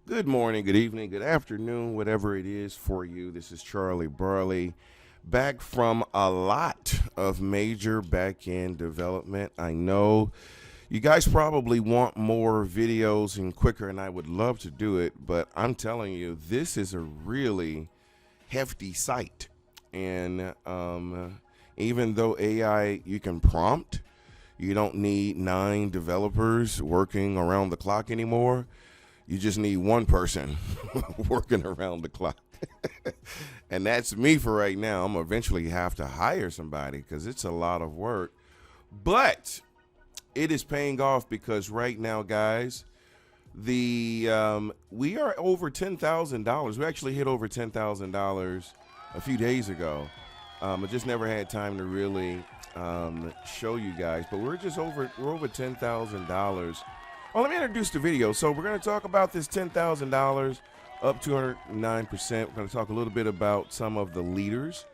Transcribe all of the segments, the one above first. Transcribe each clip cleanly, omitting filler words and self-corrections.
Good morning, good evening, good afternoon, whatever it is for you. This is Charlie Burley, back from a lot of major back-end development. I know you guys probably want more videos and quicker, and I would love to do it, but I'm telling you, this is a really hefty site. And even though AI, you can prompt, you don't need 9 developers working around the clock anymore. You just need one person working around the clock. And that's me for right now. I'm eventually have to hire somebody because it's a lot of work. But it is paying off because right now, guys, we are over $10,000. We actually hit over $10,000 a few days ago. I just never had time to really show you guys, but we're over $10,000. Well, let me introduce the video. So we're going to talk about this $10,000 up 209%. We're going to talk a little bit about some of the leaders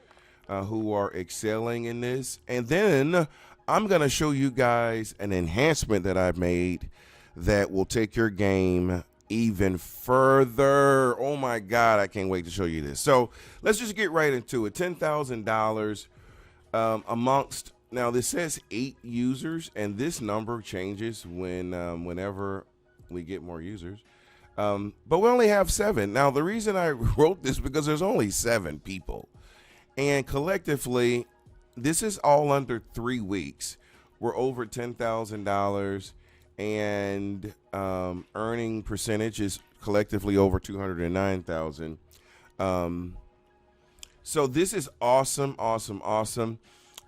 who are excelling in this. And then I'm going to show you guys an enhancement that I've made that will take your game even further. Oh my God, I can't wait to show you this. So let's just get right into it. $10,000 amongst. Now, this says 8 users, and this number changes whenever we get more users. But we only have 7. Now, the reason I wrote this because there's only 7 people. And collectively, this is all under 3 weeks. We're over $10,000, and earning percentage is collectively over 209,000. So this is awesome, awesome, awesome.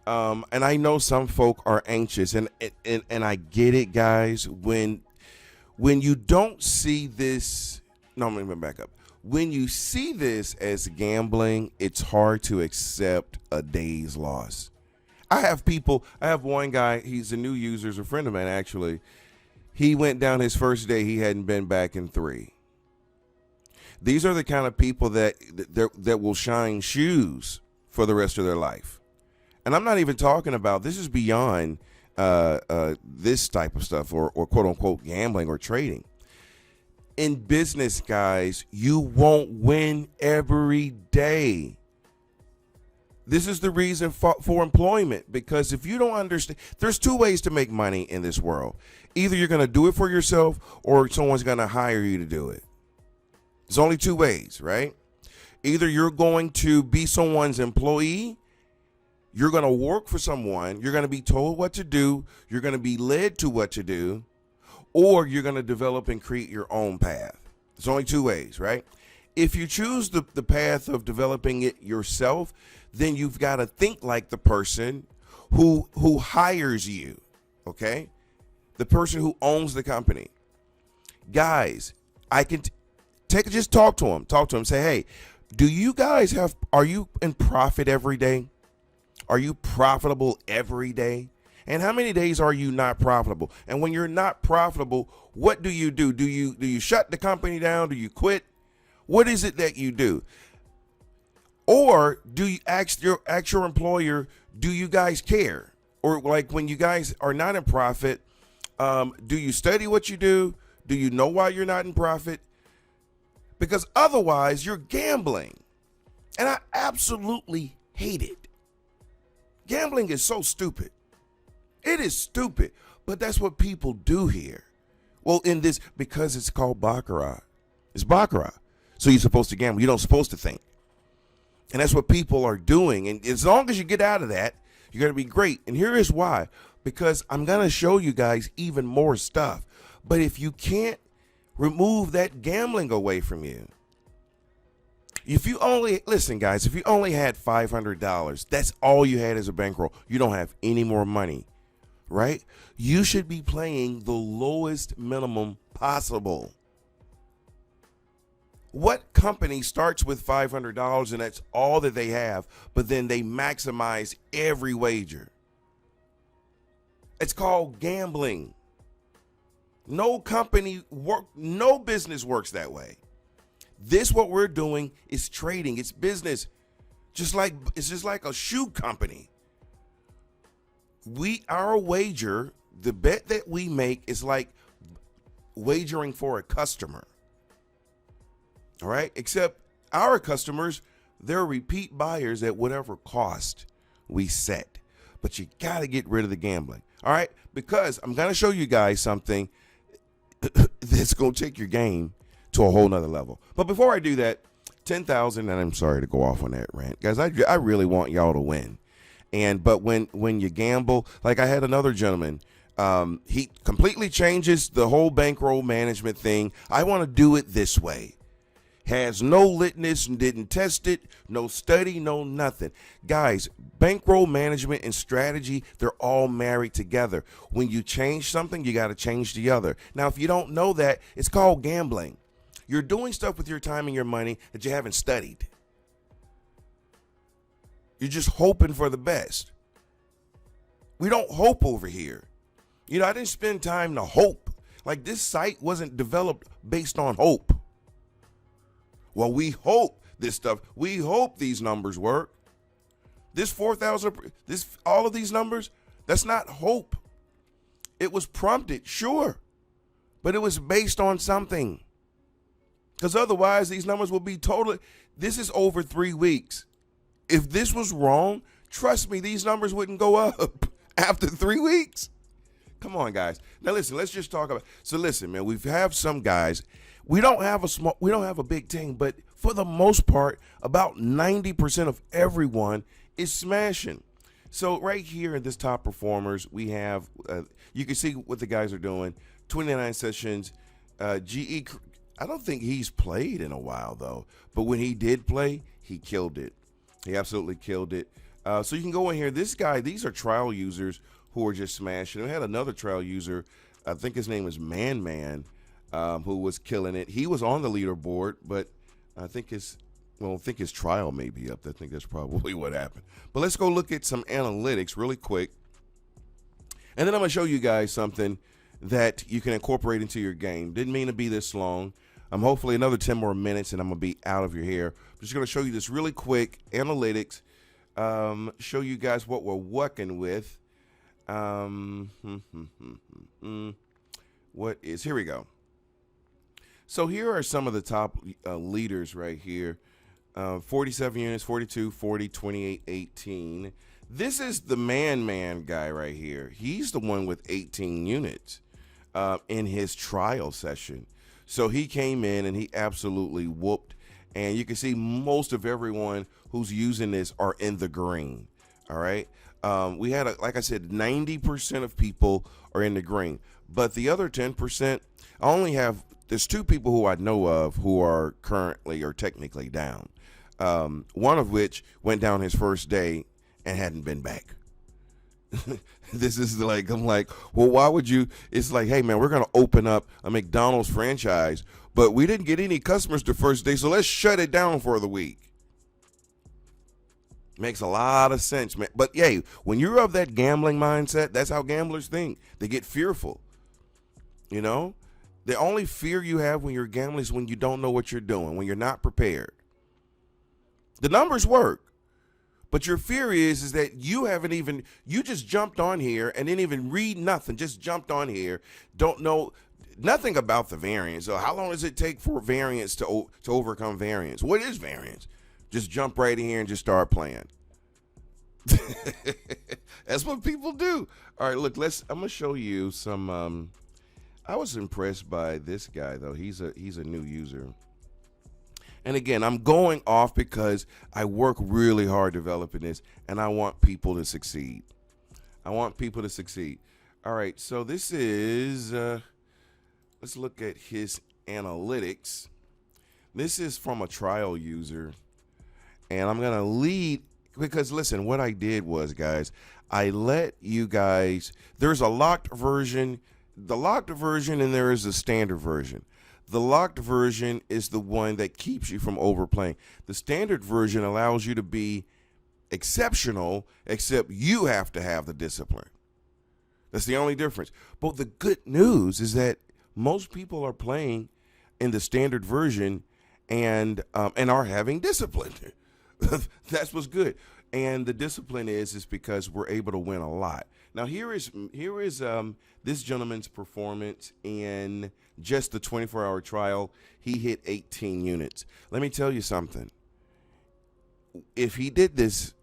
And I know some folk are anxious, and I get it, guys. When you don't see this, no, let me back up. When you see this as gambling, it's hard to accept a day's loss. I have one guy, he's a new user, he's a friend of mine actually. He went down his first day, he hadn't been back in 3. These are the kind of people that will shine shoes for the rest of their life. And I'm not even talking about, this is beyond this type of stuff or quote unquote gambling or trading. In business, guys, you won't win every day. This is the reason for employment, because if you don't understand, there's 2 ways to make money in this world. Either you're going to do it for yourself or someone's going to hire you to do it. There's only 2 ways, right? Either you're going to be someone's employee, you're going to work for someone, you're going to be told what to do, you're going to be led to what to do, or you're going to develop and create your own path. There's only 2 ways, right? If you choose the path of developing it yourself, then you've got to think like the person who hires you, okay? The person who owns the company. Guys, I can just talk to him, say, hey, are you in profit every day? Are you profitable every day? And how many days are you not profitable? And when you're not profitable, what do you do? Do you shut the company down? Do you quit? What is it that you do? Or do you ask your employer, do you guys care? Or like when you guys are not in profit, do you study what you do? Do you know why you're not in profit? Because otherwise you're gambling. And I absolutely hate it. Gambling is so stupid. It is stupid, but that's what people do here. Well, in this, because it's called Baccarat. It's Baccarat. So you're supposed to gamble. You're not supposed to think. And that's what people are doing. And as long as you get out of that, you're going to be great. And here is why. Because I'm going to show you guys even more stuff. But if you can't remove that gambling away from you, listen, guys, if you only had $500, that's all you had as a bankroll. You don't have any more money, right? You should be playing the lowest minimum possible. What company starts with $500 and that's all that they have, but then they maximize every wager? It's called gambling. No business works that way. What we're doing is trading. It's business. It's just like a shoe company. Our wager, the bet that we make is like wagering for a customer. All right. Except our customers, they're repeat buyers at whatever cost we set. But you got to get rid of the gambling. All right. Because I'm going to show you guys something that's going to take your game to a whole nother level. But before I do that, 10,000, and I'm sorry to go off on that rant, guys. I really want y'all to win. But when you gamble, like I had another gentleman, he completely changes the whole bankroll management thing. I want to do it this way. Has no litness and didn't test it, no study, no nothing. Guys, bankroll management and strategy, they're all married together. When you change something, you got to change the other. Now, if you don't know that, it's called gambling. You're doing stuff with your time and your money that you haven't studied. You're just hoping for the best. We don't hope over here. You know, I didn't spend time to hope. Like, this site wasn't developed based on hope. Well, we hope this stuff. We hope these numbers work. This 4,000, all of these numbers, that's not hope. It was prompted, sure, but it was based on something. Because otherwise, these numbers will be totally, this is over 3 weeks. If this was wrong, trust me, these numbers wouldn't go up after 3 weeks. Come on, guys. Now, listen, let's just talk about, so listen, man, we have some guys, we don't have a big team, but for the most part, about 90% of everyone is smashing. So right here in this top performers, we have, you can see what the guys are doing, 29 sessions, GE, I don't think he's played in a while, though. But when he did play, he killed it. He absolutely killed it. So you can go in here. This guy, these are trial users who are just smashing. We had another trial user, I think his name is Man, who was killing it. He was on the leaderboard, but I think his trial may be up. I think that's probably what happened. But let's go look at some analytics really quick. And then I'm going to show you guys something that you can incorporate into your game. Didn't mean to be this long. Hopefully another 10 more minutes and I'm going to be out of your hair. I'm just going to show you this really quick analytics, show you guys what we're working with. Here we go. So here are some of the top leaders right here. 47 units, 42, 40, 28, 18. This is the man guy right here. He's the one with 18 units in his trial session. So he came in and he absolutely whooped. And you can see most of everyone who's using this are in the green. All right. We had, like I said, 90% of people are in the green. But the other 10%, there's 2 people who I know of who are currently or technically down. One of which went down his first day and hadn't been back. This is like, I'm like, well, why would you? It's like, hey, man, we're going to open up a McDonald's franchise, but we didn't get any customers the first day, so let's shut it down for the week. Makes a lot of sense, man. But, yeah, when you're of that gambling mindset, that's how gamblers think. They get fearful. You know? The only fear you have when you're gambling is when you don't know what you're doing, when you're not prepared. The numbers work. But your fear is that you just jumped on here and didn't even read nothing, just jumped on here, don't know nothing about the variance. So how long does it take for variance to overcome variance? What is variance? Just jump right in here and just start playing. That's what people do. All right, look, I'm going to show you some, I was impressed by this guy, though. He's a new user. And again, I'm going off because I work really hard developing this, and I want people to succeed. All right, so this is, let's look at his analytics. This is from a trial user, and I'm going to lead, because listen, what I did was, guys, I let you guys, there's a locked version, and there is a standard version. The locked version is the one that keeps you from overplaying. The standard version allows you to be exceptional, except you have to have the discipline. That's the only difference. But the good news is that most people are playing in the standard version and are having discipline. That's what's good. And the discipline is because we're able to win a lot. Now here is this gentleman's performance in just the 24-hour trial. He hit 18 units. Let me tell you something. If he did this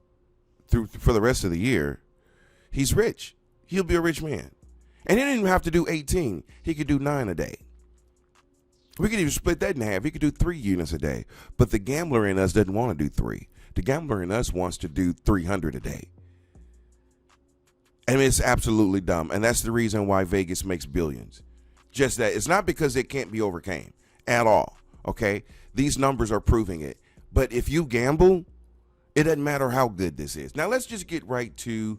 for the rest of the year, he's rich. He'll be a rich man. And he didn't even have to do 18. He could do 9 a day. We could even split that in half. He could do 3 units a day. But the gambler in us doesn't want to do 3. The gambler in us wants to do 300 a day. I mean, it's absolutely dumb. And that's the reason why Vegas makes billions. Just that. It's not because it can't be overcame at all. Okay? These numbers are proving it. But if you gamble, it doesn't matter how good this is. Now, let's just get right to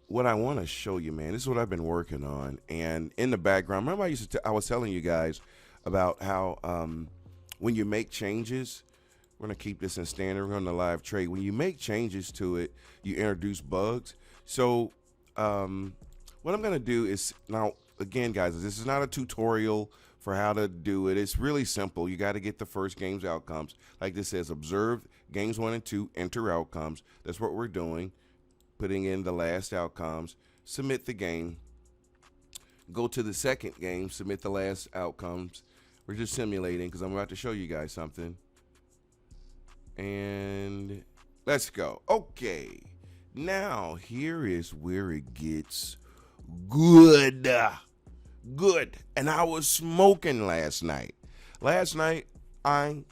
what I want to show you, man. This is what I've been working on. And in the background, remember I was telling you guys about how when you make changes, we're going to keep this in standard. We're on the live trade. When you make changes to it, you introduce bugs. So what I'm going to do is, now, again, guys, this is not a tutorial for how to do it. It's really simple. You got to get the first game's outcomes. Like this says, observe games 1 and 2, enter outcomes. That's what we're doing. Putting in the last outcomes, submit the game. Go to the second game, submit the last outcomes. We're just simulating because I'm about to show you guys something. And let's go. Okay. Now, here is where it gets good. Good. And I was smoking last night. I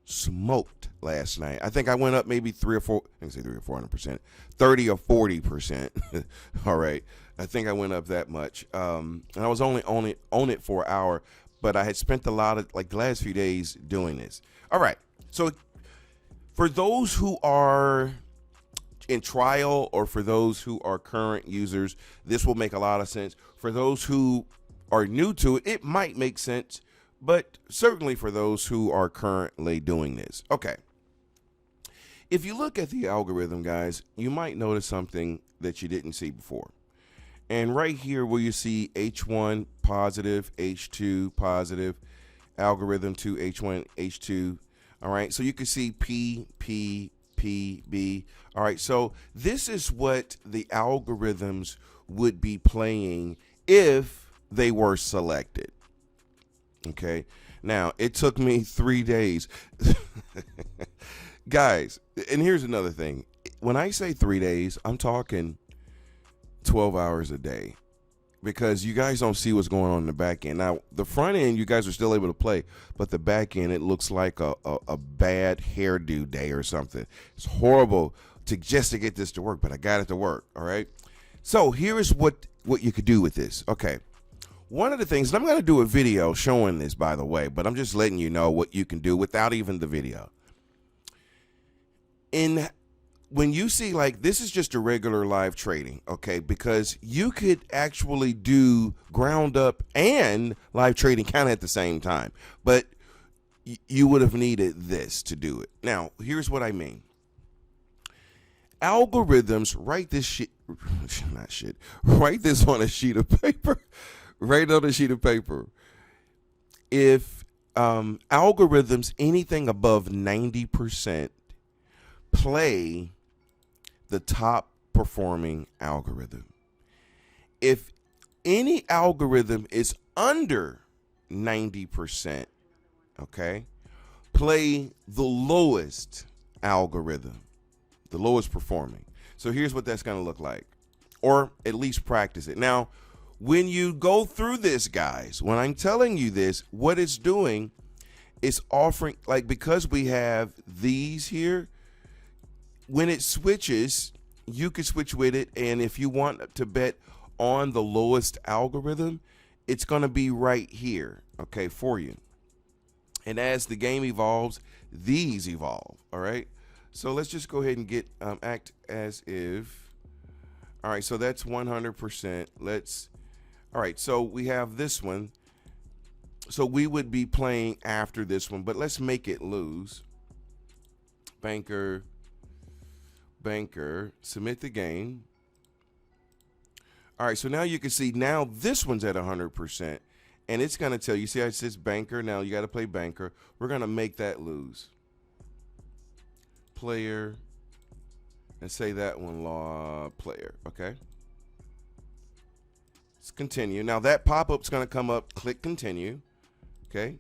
smoked last night. I think I went up maybe 3 or 4, I can say 3 or 400%, 30 or 40%. All right. I think I went up that much. And I was only on it for an hour, but I had spent a lot of, like, the last few days doing this. All right. So for those who are in trial or for those who are current users, this will make a lot of sense. For those who are new to it, it might make sense, but certainly for those who are currently doing this. Okay. If you look at the algorithm, guys, you might notice something that you didn't see before. And right here where you see H1 positive, H2 positive, algorithm to H1, H2. All right. So you can see P, P, P, B. All right. So this is what the algorithms would be playing if they were selected. Okay. Now, it took me 3 days. Guys, and here's another thing. When I say 3 days, I'm talking 12 hours a day, because you guys don't see what's going on in the back end. Now, the front end, you guys are still able to play, but the back end, it looks like a bad hairdo day or something. It's horrible just to get this to work, but I got it to work. All right. So here is what you could do with this. Okay. One of the things, and I'm going to do a video showing this, by the way, but I'm just letting you know what you can do without even the video. When you see, like, this is just a regular live trading, okay, because you could actually do ground up and live trading kind of at the same time, but you would have needed this to do it. Now, here's what I mean. Algorithms, write this on a sheet of paper. Write on a sheet of paper. If algorithms, anything above 90%, play the top performing algorithm. If any algorithm is under 90%, okay, play the lowest algorithm, the lowest performing. So here's what that's going to look like, or at least practice it. Now, when you go through this, guys, when I'm telling you this, what it's doing is offering, like, because we have these here, when it switches, you can switch with it. And if you want to bet on the lowest algorithm, it's going to be right here, okay, for you. And as the game evolves, these evolve, all right? So let's just go ahead and get act as if. All right, so that's 100%. All right, so we have this one. So we would be playing after this one, but let's make it lose. Banker, submit the game. All right, so now you can see now this one's at 100%, and it's going to tell you, see how it says banker? Now you got to play banker. We're going to make that lose. Player, and say that one law player. Okay. Let's continue. Now that pop-up's going to come up. Click continue. Okay.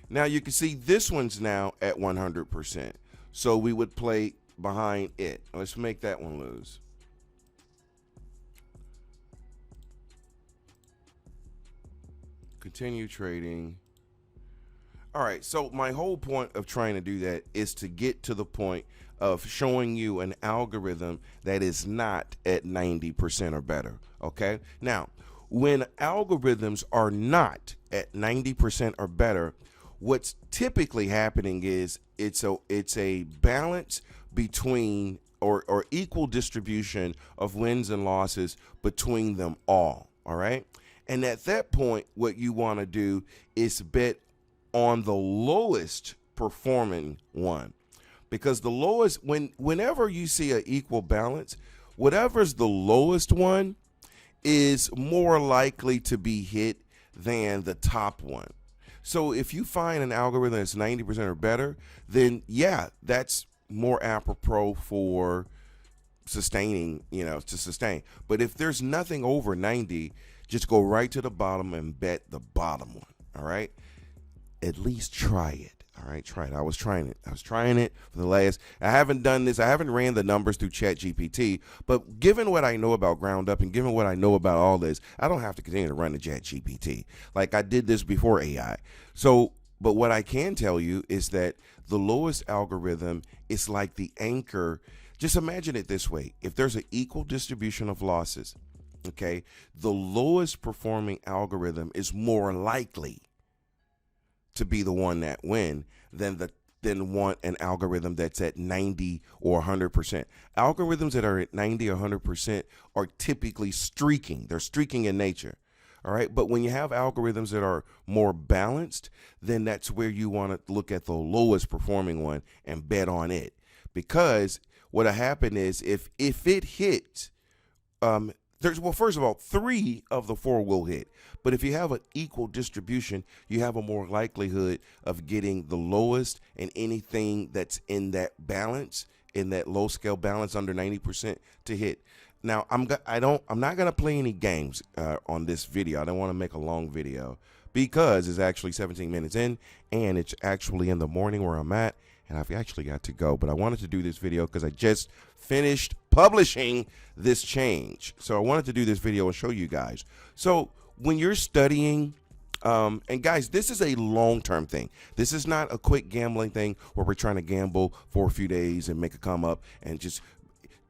Now you can see this one's now at 100%. So we would play behind it. Let's make that one lose. Continue trading. All right, so my whole point of trying to do that is to get to the point of showing you an algorithm that is not at 90% or better, okay? Now, when algorithms are not at 90% or better, what's typically happening is it's a balance between or equal distribution of wins and losses between them all right? And at that point, what you want to do is bet on the lowest performing one, because the lowest, whenever you see an equal balance, whatever's the lowest one is more likely to be hit than the top one. So if you find an algorithm that's 90% or better, then yeah, that's more apropos for sustaining, to sustain. But if there's nothing over 90, just go right to the bottom and bet the bottom one. All right. At least try it. All right, try it. I was trying it for the last, I haven't done this. I haven't ran the numbers through ChatGPT, but given what I know about ground up and given what I know about all this, I don't have to continue to run the ChatGPT. Like I did this before AI. So, but what I can tell you is that the lowest algorithm is like the anchor. Just imagine it this way. If there's an equal distribution of losses, okay, the lowest performing algorithm is more likely to be the one that win than an algorithm that's at 90 or 100%. Algorithms that are at 90 or 100% are typically streaking. They're streaking in nature. All right. But when you have algorithms that are more balanced, then that's where you want to look at the lowest performing one and bet on it. Because what'll happen is if it hits, first of all, 3 of the 4 will hit. But if you have an equal distribution, you have a more likelihood of getting the lowest and anything that's in that balance, in that low scale balance under 90% to hit. Now, I'm not going to play any games on this video. I don't want to make a long video because it's actually 17 minutes in and it's actually in the morning where I'm at. And I've actually got to go, but I wanted to do this video because I just finished publishing this change. So I wanted to do this video and show you guys. So when you're studying, and guys, this is a long-term thing. This is not a quick gambling thing where we're trying to gamble for a few days and make a come up and just,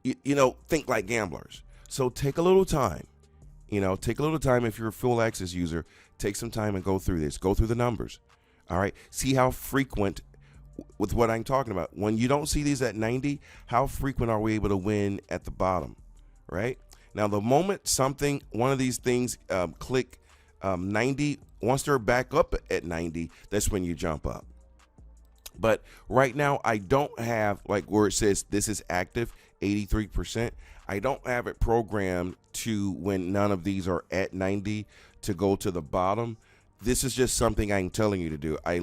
think like gamblers. So take a little time, take a little time. If you're a full access user, take some time and go through this, go through the numbers. All right. See how frequent with what I'm talking about. When you don't see these at 90, how frequent are we able to win at the bottom, right? Now, the moment one of these things click 90, once they're back up at 90, that's when you jump up. But right now, I don't have, like where it says this is active, 83%. I don't have it programmed to when none of these are at 90 to go to the bottom. This is just something I'm telling you to do. I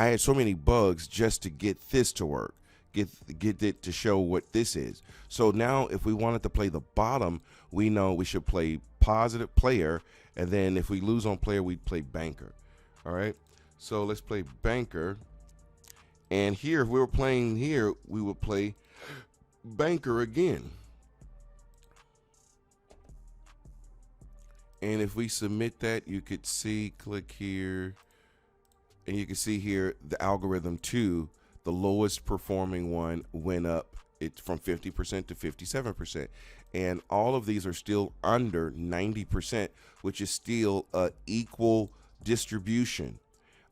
had so many bugs just to get this to work, get it to show what this is. So now if we wanted to play the bottom, we know we should play positive player. And then if we lose on player, we'd play banker. All right. So let's play banker. And here, if we were playing here, we would play banker again. And if we submit that, you could see, click here. And you can see here the algorithm 2, the lowest performing one went up from 50% to 57%. And all of these are still under 90%, which is still an equal distribution.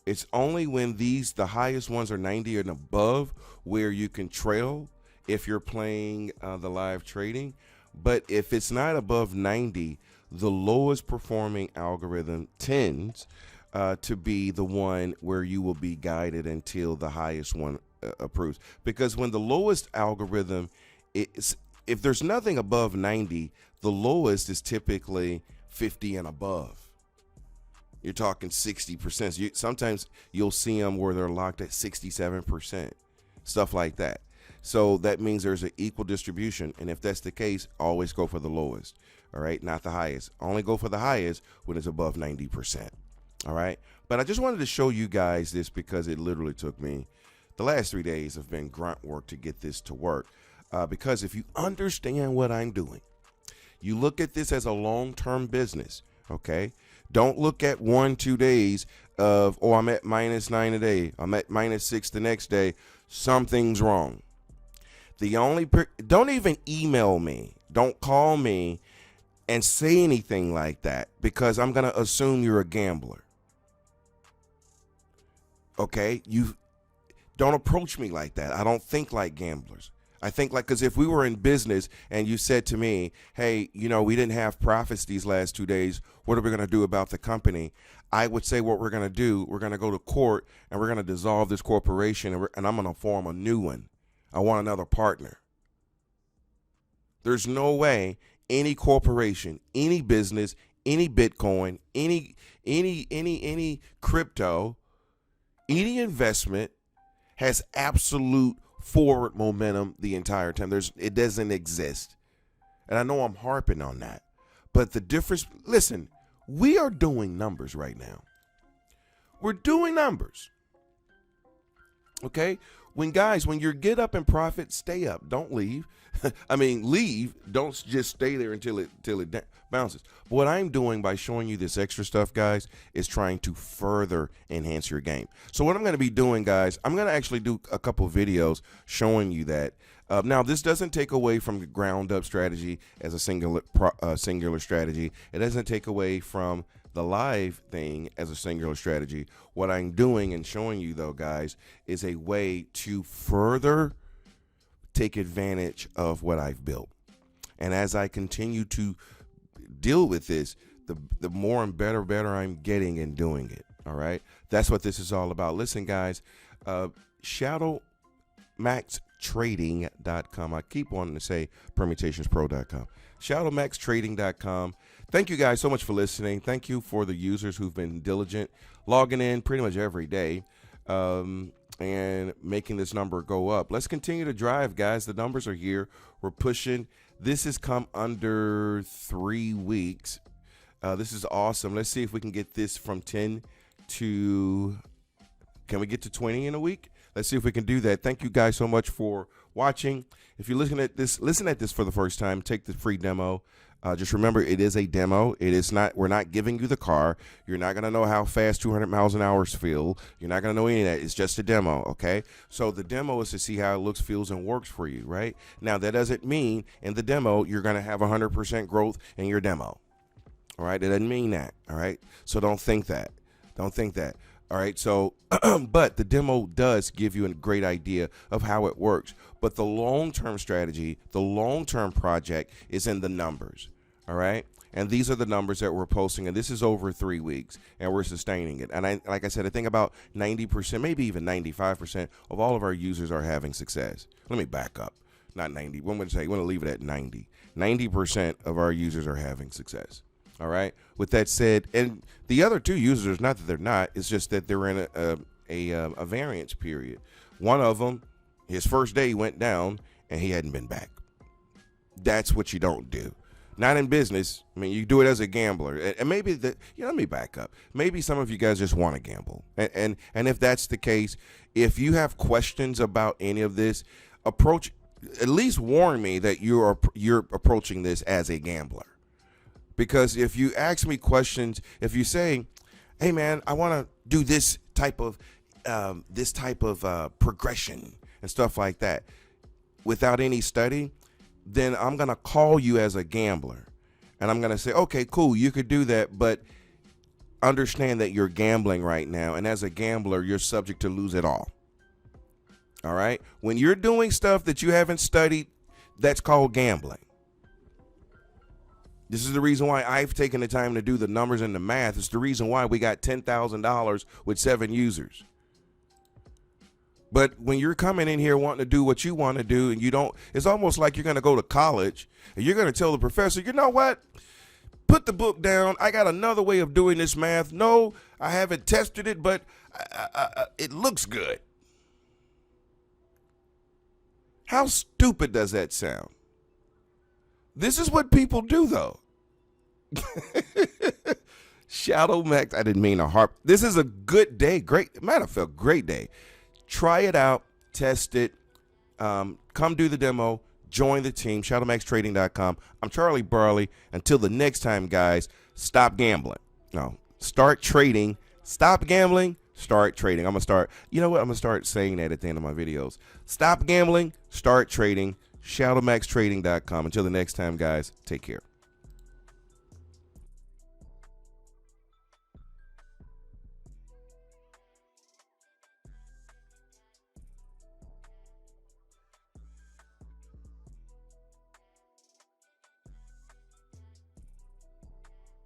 It's only when the highest ones are 90 and above where you can trail if you're playing the live trading. But if it's not above 90, the lowest performing algorithm tends to be the one where you will be guided until the highest one approves. Because when the lowest algorithm is, if there's nothing above 90, the lowest is typically 50 and above. You're talking 60%. Sometimes you'll see them where they're locked at 67%, stuff like that. So that means there's an equal distribution. And if that's the case, always go for the lowest. All right. Not the highest. Only go for the highest when it's above 90%. All right. But I just wanted to show you guys this because it literally took me the last 3 days have been grunt work to get this to work. Because if you understand what I'm doing, you look at this as a long-term business. Okay. Don't look at 1-2 days of, oh, I'm at -9 today, I'm at -6 the next day. Something's wrong. Don't even email me. Don't call me and say anything like that because I'm going to assume you're a gambler. Okay? You don't approach me like that. I don't think like gamblers. I think like, because if we were in business and you said to me, hey, you know, we didn't have profits these last 2 days, what are we going to do about the company? I would say what we're going to do, we're going to go to court and we're going to dissolve this corporation and I'm going to form a new one. I want another partner. There's no way any corporation, any business, any Bitcoin, any crypto, any investment has absolute forward momentum the entire time. It doesn't exist. And I know I'm harping on that. But the difference, listen, we are doing numbers right now. We're doing numbers. Okay? When you get up and profit, stay up. Don't leave. I mean, leave. Don't just stay there until it bounces. But what I'm doing by showing you this extra stuff, guys, is trying to further enhance your game. So what I'm going to be doing, guys, I'm going to actually do a couple videos showing you that. Now, this doesn't take away from the ground up strategy as a singular strategy. It doesn't take away from the live thing as a singular strategy. What I'm doing and showing you, though, guys, is a way to further take advantage of what I've built. And as I continue to deal with this, the more and better I'm getting in doing it. All right. That's what this is all about. Listen, guys, shadowmaxtrading.com. I keep wanting to say permutationspro.com. shadowmaxtrading.com. Thank you guys so much for listening. Thank you for the users who've been diligent, logging in pretty much every day, and making this number go up. Let's continue to drive, guys. The numbers are here. We're pushing. This has come under 3 weeks. This is awesome. Let's see if we can get this from 10 to, can we get to 20 in a week? Let's see if we can do that. Thank you guys so much for watching. If you're listen at this for the first time, take the free demo. Just remember, it is a demo. It is not. We're not giving you the car. You're not gonna know how fast 200 miles an hour feel. You're not gonna know any of that. It's just a demo. Okay. So the demo is to see how it looks, feels, and works for you. Right now, that doesn't mean in the demo you're gonna have 100% growth in your demo. All right. It doesn't mean that. All right. So don't think that. Don't think that. All right. So, but the demo does give you a great idea of how it works. But the long-term strategy, the long-term project is in the numbers. All right. And these are the numbers that we're posting. And this is over 3 weeks and we're sustaining it. And like I said, I think about 90%, maybe even 95% of all of our users are having success. Let me back up. Not 90. I'm going to leave it at 90. 90% of our users are having success. All right. With that said, and the other 2 users, not that they're not, it's just that they're in a variance period. One of them, his first day went down and he hadn't been back. That's what you don't do. Not in business. I mean, you do it as a gambler. And maybe let me back up. Maybe some of you guys just want to gamble. And if that's the case, if you have questions about any of this, at least warn me that you're approaching this as a gambler. Because if you ask me questions, if you say, hey man, I want to do this type of progression and stuff like that without any study, then I'm going to call you as a gambler. And I'm going to say, okay, cool, you could do that, but understand that you're gambling right now. And as a gambler, you're subject to lose it all. All right? When you're doing stuff that you haven't studied, that's called gambling. This is the reason why I've taken the time to do the numbers and the math. It's the reason why we got $10,000 with 7 users. But when you're coming in here wanting to do what you want to do and you don't, it's almost like you're going to go to college and you're going to tell the professor, you know what? Put the book down. I got another way of doing this math. No, I haven't tested it, but it looks good. How stupid does that sound? This is what people do, though. Shadow Max, I didn't mean to harp. This is a good day. Great. Matter of fact, great day. Try it out. Test it. Come do the demo. Join the team. ShadowMaxTrading.com. I'm Charlie Barley. Until the next time, guys, stop gambling. No, start trading. Stop gambling. Start trading. I'm going to start. You know what? I'm going to start saying that at the end of my videos. Stop gambling. Start trading. ShadowMaxTrading.com. Until the next time, guys, take care.